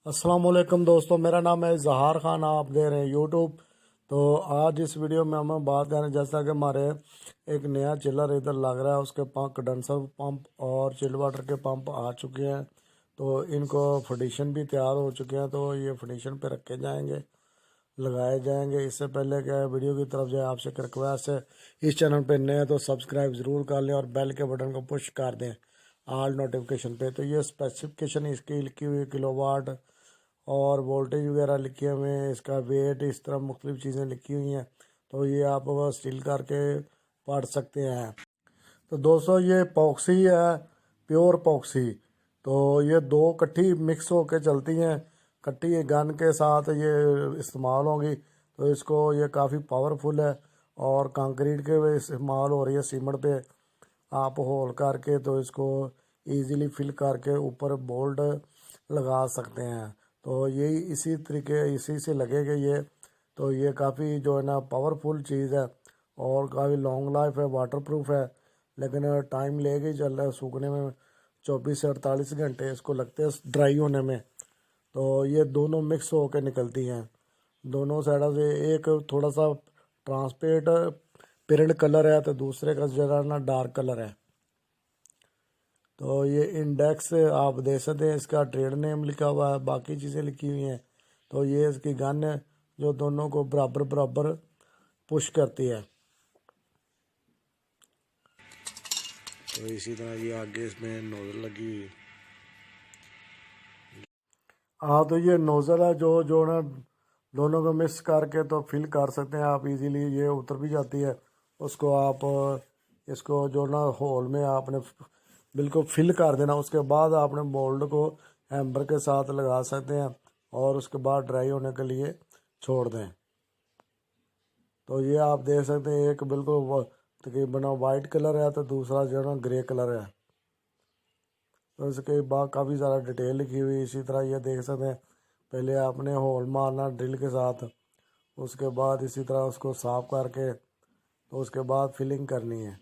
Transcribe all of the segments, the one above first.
अस्सलाम वालेकुम दोस्तों, मेरा नाम है ज़हार खान। आप दे रहे हैं यूट्यूब। तो आज इस वीडियो में हम बात करें, जैसा कि हमारे एक नया चिलर इधर लग रहा है, उसके पंप कंडेंसर पंप और चिल वाटर के पंप आ चुके हैं। तो इनको फिनिशन भी तैयार हो चुके हैं, तो ये फिनिशन पे रखे जाएंगे, लगाए जाएंगे। इससे पहले क्या है, वीडियो की तरफ जाए आपसे एक रिक्वेस्ट है, इस चैनल पे नए हैं तो सब्सक्राइब ज़रूर कर लें और बेल के बटन को पुश कर दें ऑल नोटिफिकेशन पे। तो ये स्पेसिफिकेशन इसकी लिखी हुई किलोवाट और वोल्टेज वगैरह लिखे हुए हैं, इसका वेट, इस तरह मुख्तलिफ चीज़ें लिखी हुई हैं। तो ये आप स्टिल करके पढ़ सकते हैं। तो दोस्तों ये पॉक्सी है, प्योर पॉक्सी। तो ये दो कट्ठी मिक्स होके चलती हैं, कट्ठी गन के साथ ये इस्तेमाल होगी। तो इसको ये काफ़ी पावरफुल है और कंक्रीट के भी इस्तेमाल हो रही है। सीमेंट पे आप होल करके तो इसको इजीली फिल करके ऊपर बोल्ट लगा सकते हैं। तो यही इसी तरीके इसी से लगेगा ये। तो ये काफ़ी जो है ना पावरफुल चीज़ है और काफ़ी लॉन्ग लाइफ है, वाटर प्रूफ है। लेकिन टाइम लेगा ही, चल रहा है सूखने में 24 से 48 घंटे इसको लगते हैं ड्राई होने में। तो ये दोनों मिक्स होकर निकलती हैं दोनों साइडों से। एक थोड़ा सा ट्रांसपेरेंट पिरियड कलर है तो दूसरे का जरा ना डार्क कलर है। तो ये इंडेक्स आप देख सकते हैं, इसका ट्रेड नेम लिखा हुआ है, बाकी चीज़ें लिखी हुई हैं। तो ये इसकी गन है जो दोनों को बराबर बराबर पुश करती है। तो इसी तरह ये आगे इसमें नोजल लगी हुई। हाँ, तो ये नोजल है जो जो ना दोनों को मिक्स करके तो फिल कर सकते हैं आप इजीली। ये उतर भी जाती है, उसको आप इसको जो ना होल में आपने बिल्कुल फिल कर देना। उसके बाद आपने मोल्ड को हैम्बर के साथ लगा सकते हैं और उसके बाद ड्राई होने के लिए छोड़ दें। तो ये आप देख सकते हैं, एक बिल्कुल तकरीबन वाइट कलर है तो दूसरा जो है ना ग्रे कलर है। तो इसके बाद काफ़ी ज़्यादा डिटेल लिखी हुई। इसी तरह ये देख सकते हैं, पहले आपने होल मारना ड्रिल के साथ, उसके बाद इसी तरह उसको साफ करके तो उसके बाद फिलिंग करनी है।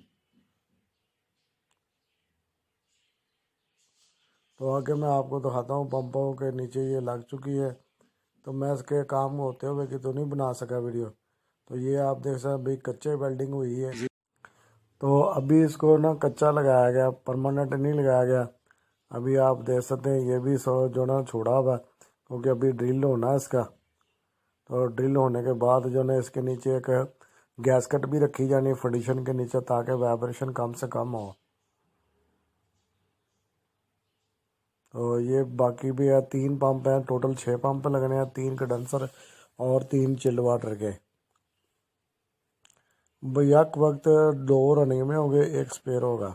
तो आगे मैं आपको दिखाता हूँ, पंपों के नीचे ये लग चुकी है। तो मैं इसके काम होते हुए कि तो नहीं बना सका वीडियो। तो ये आप देख सकते हैं, अभी कच्चे वेल्डिंग हुई है। तो अभी इसको ना कच्चा लगाया गया, परमानेंट नहीं लगाया गया। अभी आप देख सकते हैं ये भी जो ना छोड़ा हुआ है, क्योंकि अभी ड्रिल होना है इसका। तो ड्रिल होने के बाद जो ना इसके नीचे एक गैसकट भी रखी जानी है फंडिशन के नीचे, ताकि वाइब्रेशन कम से कम हो। तो ये बाकी भी है, 3 पंप हैं टोटल, 6 पंप लगने हैं, 3 कंडेंसर और 3 चिल्ड वाटर के। भैया वक्त 2 रनिंग में हो गए, एक स्पेयर होगा।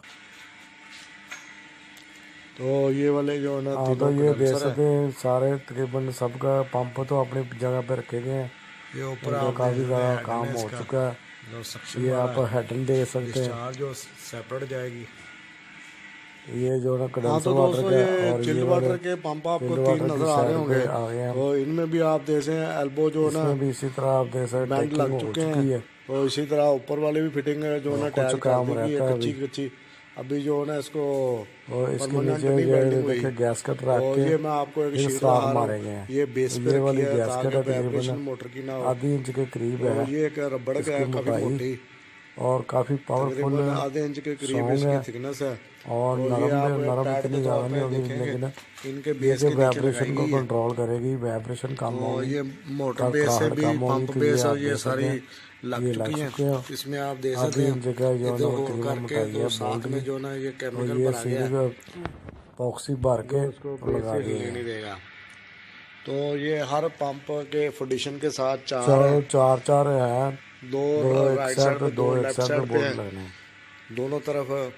तो ये वाले जो ना हाँ, तो ये देख सकते हैं सारे तकरीबन सबका पंप तो अपनी जगह पे रखे गए हैं। ये ऊपर आप काफ़ी ज़्यादा काम हो चुका है। ये आप हेडन देख सकते हैं, जो सेपरेट जाएगी। ये जो ना कंडेंसर वाटर का और चिल्ड वाटर के पंप आपको 3 नजर आ रहे होंगे। तो इनमें भी आप देख सकते हैं एल्बो जो ना भी इसी तरह आप देख सकते हैं बेंड लग चुके हैं। तो इसी तरह ऊपर वाले भी फिटिंग है जो ना टायर काम रहता है कच्ची कच्ची। अभी जो है ना इसको और इसके नीचे देखिए गैस कट रख के ये मैं आपको एक शीट मारेंगे। ये बेस पे वाली गैस कट तकरीबन मोटर की ना आधी इंच के करीब है। ये एक रबड़ का है, काफी मोटी और काफ़ी पावरफुल आधे इंच के करीब इसकी थिकनेस है। और नरम इतनी ज़्यादा नहीं होगी, लेकिन इनके बेस के वाइब्रेशन को कंट्रोल करेगी, वाइब्रेशन कम होगी। ये मोटर बेस से भी पंप बेस और ये सारी लग चुकी हैं। इसमें आप देख सकते हैं जगह जो है होल करके तो साथ में जो ना ये केमिकल भरा गया है, पॉक्सी भर के लगा दिया। तो ये हर पंप के फुडिशन के साथ चार है, दो राइट साइड पे, दो लेफ्ट साइड पे है, दोनों तरफ।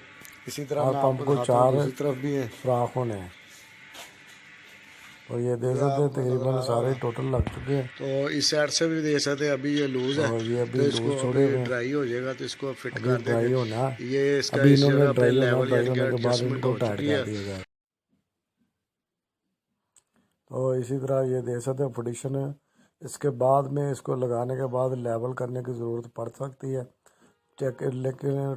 इसी तरह मैं पंप को 4 दूसरी तरफ भी है फ्राक होने हैं। तो ये देख सकते हैं तकरीबन सारे टोटल लग चुके हैं। तो इस साइड से भी देख सकते हैं, अभी ये लूज है, ये अभी तो इसको अभी ड्राई हो जाएगा तो इसको फिट कर देंगे। ड्राई होना ये इसका इस जगह पे लेवल एडजस्टमेंट हो चुकी है। तो इसी तरह ये देख सकते हैं फुडिशन है। इसके बाद में इसको लगाने के बाद लेवल करने की ज़रूरत पड़ सकती है चेक, लेकिन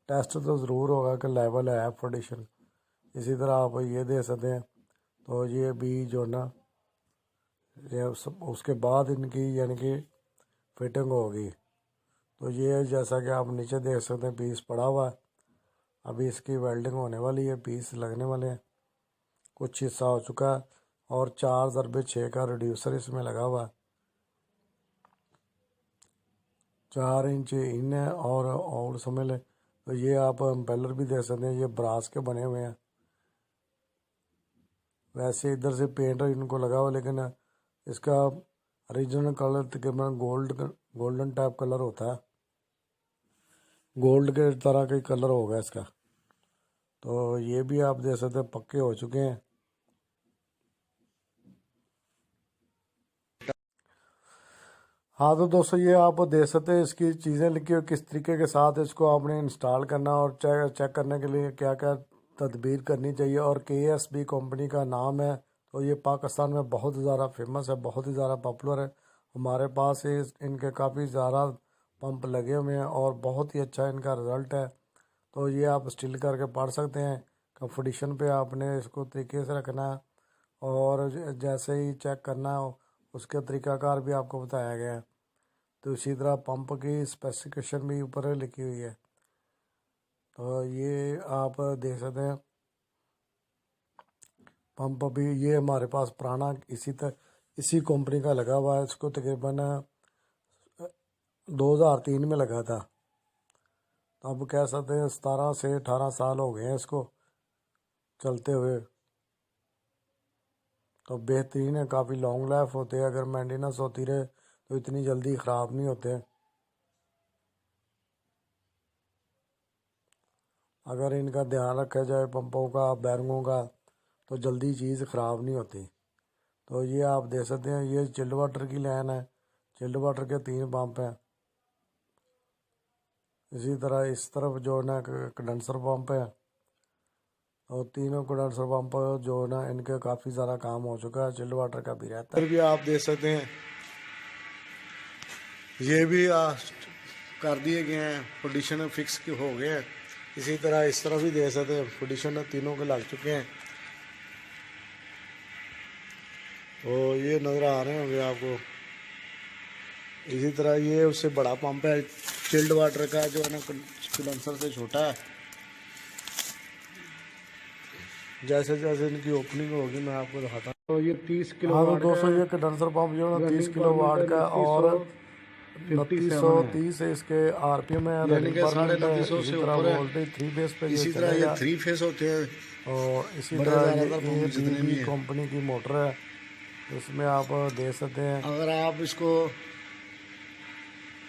टेस्ट तो ज़रूर होगा कि लेवल है फुडिशन। इसी तरह आप ये दे सकते हैं। तो ये भी जो ना ये सब उसके बाद इनकी यानी कि फिटिंग होगी। तो ये जैसा कि आप नीचे देख सकते हैं पीस पड़ा हुआ है, अभी इसकी वेल्डिंग होने वाली है, पीस लगने वाले हैं, कुछ हिस्सा हो चुका है और 4x6 का रिड्यूसर इसमें लगा हुआ है। 4 इंच इन है और समझ लें। तो ये आप एम्पेलर भी देख सकते हैं, ये ब्रास के बने हुए हैं। वैसे इधर से पेंट इनको लगा हुआ, लेकिन इसका ओरिजिनल कलर तकरीबन गोल्डन टाइप कलर होता है, गोल्ड के तरह का कलर होगा इसका। तो ये भी आप देख सकते हैं पक्के हो चुके हैं। हाँ तो दोस्तों ये आप देख सकते हैं इसकी चीज़ें लिखी हुई किस तरीके के साथ इसको आपने इंस्टॉल करना और चेक करने के लिए क्या क्या तदबीर करनी चाहिए। और KSB कंपनी का नाम है, तो ये पाकिस्तान में बहुत ज़्यादा फेमस है, बहुत ही ज़्यादा पॉपुलर है। हमारे पास इनके काफ़ी ज़्यादा पंप लगे हुए हैं और बहुत ही अच्छा इनका रिज़ल्ट है। तो ये आप स्टिल करके पढ़ सकते हैं। कंपटीशन पे आपने इसको तरीके से रखना है और जैसे ही चेक करना हो उसके तरीक़ाकार भी आपको बताया गया है। तो इसी तरह पंप की स्पेसिफिकेशन भी ऊपर लिखी हुई है। तो ये आप देख सकते हैं पंप भी ये हमारे पास पुराना इसी कंपनी का लगा हुआ है। इसको तकरीबन 2003 में लगा था, तो अब कह सकते हैं 17 से 18 साल हो गए हैं इसको चलते हुए। तो बेहतरीन है, काफ़ी लॉन्ग लाइफ होते हैं, अगर मेंटेनेंस होती रहे तो इतनी जल्दी ख़राब नहीं होते। अगर इनका ध्यान रखा जाए पंपों का, बैरिंगों का, तो जल्दी चीज़ ख़राब नहीं होती। तो ये आप देख सकते हैं ये चिल्ड वाटर की लाइन है, चिल्ड वाटर के 3 पंप हैं। इसी तरह इस तरफ जो है ना कंडेंसर पंप है, और तीनों कंडेंसर पंप जो है ना इनके काफ़ी ज़्यादा काम हो चुका है, चिल्ड वाटर का भी रहता है। फिर भी आप देख सकते हैं ये भी कर दिए गए हैं, पोजीशन फिक्स हो गए हैं। इसी तरह इस तरफ भी देख सकते हैं पोजीशन तीनों के लग चुके हैं। तो ये नज़र आ रहे होंगे आपको। इसी तरह ये उससे बड़ा पंप है चिल्ड वाटर का, जो है ना कंडेंसर से छोटा है। जैसे जैसे इनकी ओपनिंग होगी मैं आपको दिखाता हूँ। तो ये 30 किलो। हाँ तो दोस्तों ये कंडेंसर पंप जो है 30 किलो वाट का और 2930 इसके RPM है, रनिंग पर 2900 से ऊपर है। वोल्टेज 3 फेस पे, इसी तरह ये 3 फेस होते हैं। और इसी तरह ये BB कंपनी की मोटर है, इसमें आप देख सकते हैं। अगर आप इसको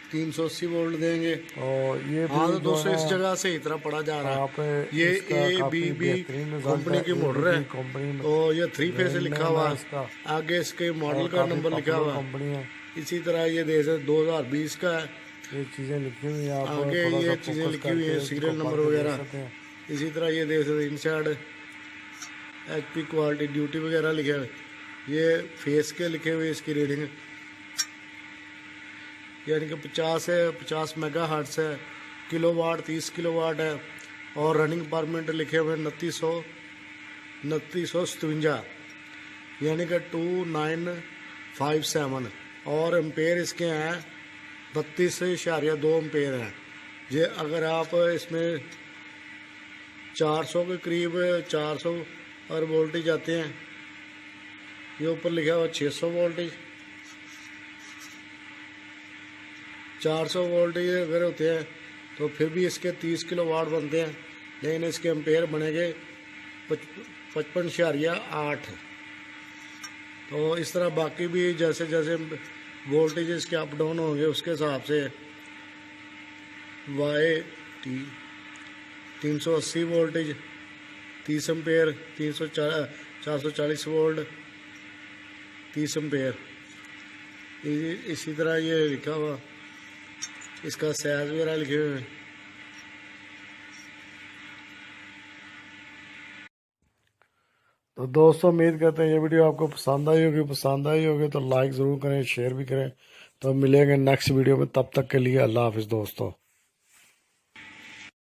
380 वोल्ट देंगे और ये हाँ तो दोस्तों इस जगह से इतना पड़ा जा रहा है। ये ABB कंपनी की मोटर है, तो ये 3 फेस लिखा हुआ है, आगे इसके मॉडल का नंबर लिखा हुआ है। इसी तरह ये देख सकते 2020 का है, ये चीज़ें लिखी हुई हैं आगे, ये चीज़ें लिखी हुई हैं, सीरियल नंबर वगैरह। इसी तरह ये देख सकते इनसाइड HP क्वालिटी ड्यूटी वगैरह लिखे हुए, ये फेस के लिखे हुए इसकी रीडिंग, यानी कि 50 मेगा हर्ट्स है, किलोवाट 30 किलोवाट है, और रनिंग पर मिनट लिखे हुए 2957, यानी कि 2957। और एम्पेयर इसके हैं 32.2 एम्पेयर हैं। ये अगर आप इसमें 400 के करीब 400 और वोल्टेज आते हैं। ये ऊपर लिखा हुआ 600 वोल्टेज, 400 वोल्टेज अगर होते हैं तो फिर भी इसके 30 किलो वाट बनते हैं, लेकिन इसके एम्पेयर बनेंगे 55.8। तो इस तरह बाकी भी जैसे जैसे वोल्टेज इसके अप डाउन होंगे उसके हिसाब से YT 380 voltage 30 ampere, 440 volt 30 ampere. इसी तरह ये लिखा हुआ, इसका साइज वगैरह लिखे हुए हैं। तो दोस्तों उम्मीद करते हैं ये वीडियो आपको पसंद आई होगी तो लाइक ज़रूर करें, शेयर भी करें। तो मिलेंगे नेक्स्ट वीडियो में, तब तक के लिए अल्लाह हाफिज़ दोस्तों।